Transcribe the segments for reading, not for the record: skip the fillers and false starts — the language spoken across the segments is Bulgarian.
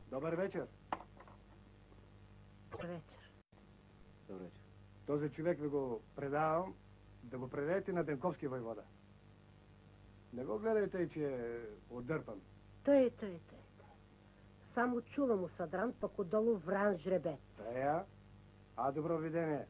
Добър вечер. Добър вечер. Добър вечер. Този човек ви го предавам, да го предадете на Денковски войвода. Не го гледайте, че е отдърпан. Тъй. Само чула му съдран, пък отдолу вран жребец. Тая, а добро видение.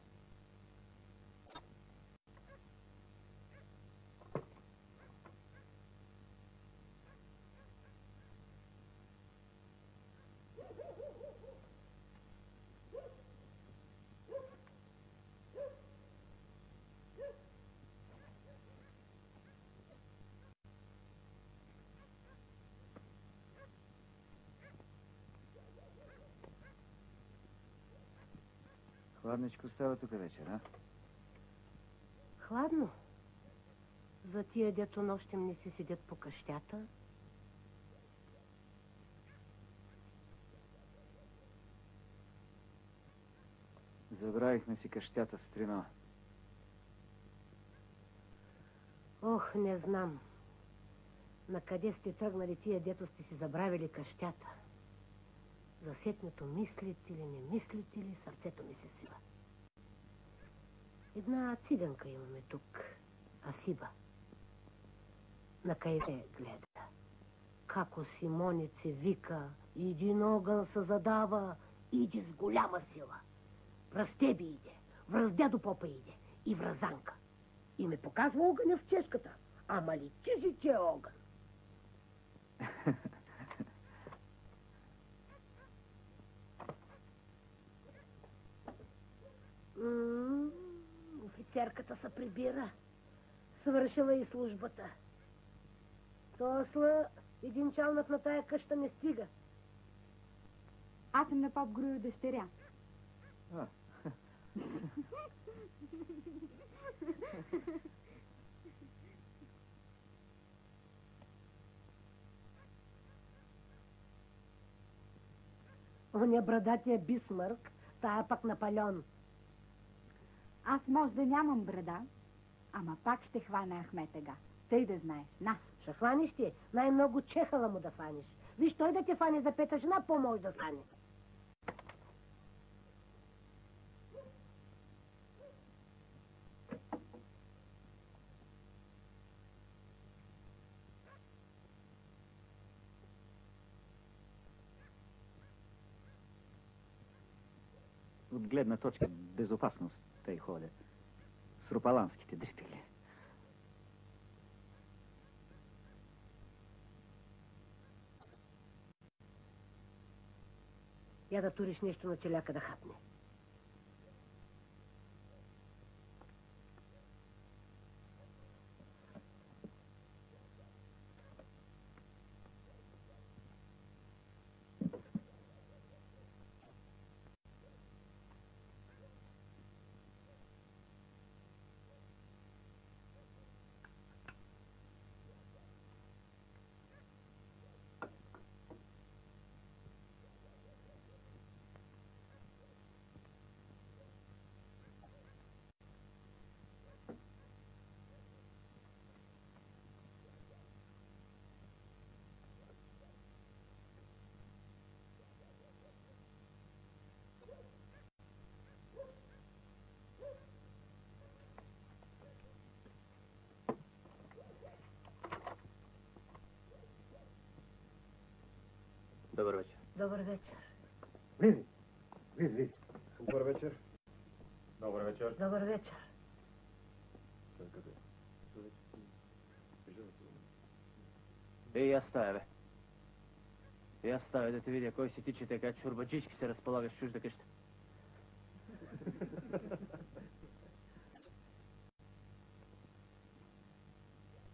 Хладничко става тук вечер, а? Хладно. За тия, дето нощем не си седят по къщата. Забравихме си къщата с трима. Ох, не знам. Накъде сте тръгнали тия, дето сте си забравили къщата? За сетнето мислите ли, не мислите ли, сърцето ми се свива. Една циганка имаме тук, Асиба. На кайде гледа. Како Симонице вика, един огън се задава, иди с голяма сила. Враз тебе иде, враз дядо попа иде и враз Анка. И ме показва огъня в чешката, ама ли чизи, че е огън? Офицерката се прибира. Свършила и службата. Тосла един чалнат на тая къща не стига. Аз съм на поп Грую дъщеря. Оня брадатия Бисмарк, тая пак Наполеон. Аз може да нямам брада, ама пак ще хвана Ахметега. Тъй да знаеш, на. Ще хваниш ти, най-много чехала му да фаниш. Виж, той да те фане за пета жена, по-може да стане. От гледна точка безопасност тъй ходя. С рупаланските дрипили. Я да туриш нещо на челяка да хапне. Добър вечер. Добър вечер. Влизи. Добър вечер. Добър вечер. Добър вечер. Аз стая, бе. Аз стая да те видя кой си ти, че така чурбаджички се разполага с чужда къща.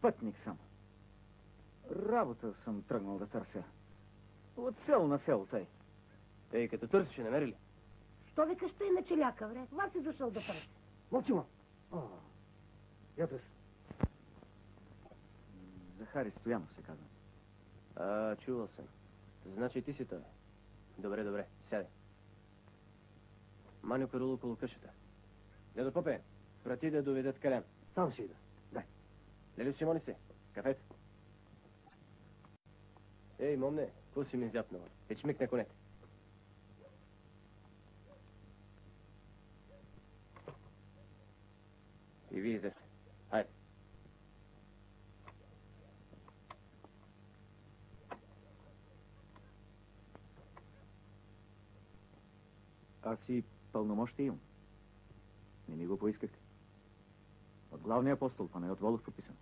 Пътник съм. Работа съм тръгнал да търся. От село на село, тъй. Ей, като търсиш, намери ли? Що викаш тъй на челяка, вре? Вас си дошъл да търси. Мълчи му. Ятош. Захари Стоянов се казва. Чувал съм. Значи ти си той. Добре, сядай. Маню карул около къщата. Дедо Попе, прати да доведат Калям. Сам ще ида. Лелю Симонице, кафето. Ей, момне, Какво си ми зяпнала? Ечмик на конете. И вие излезте. Хайде. Аз и пълномощие имам. Не ми го поискахте. От главния апостол, а не от Волов подписан.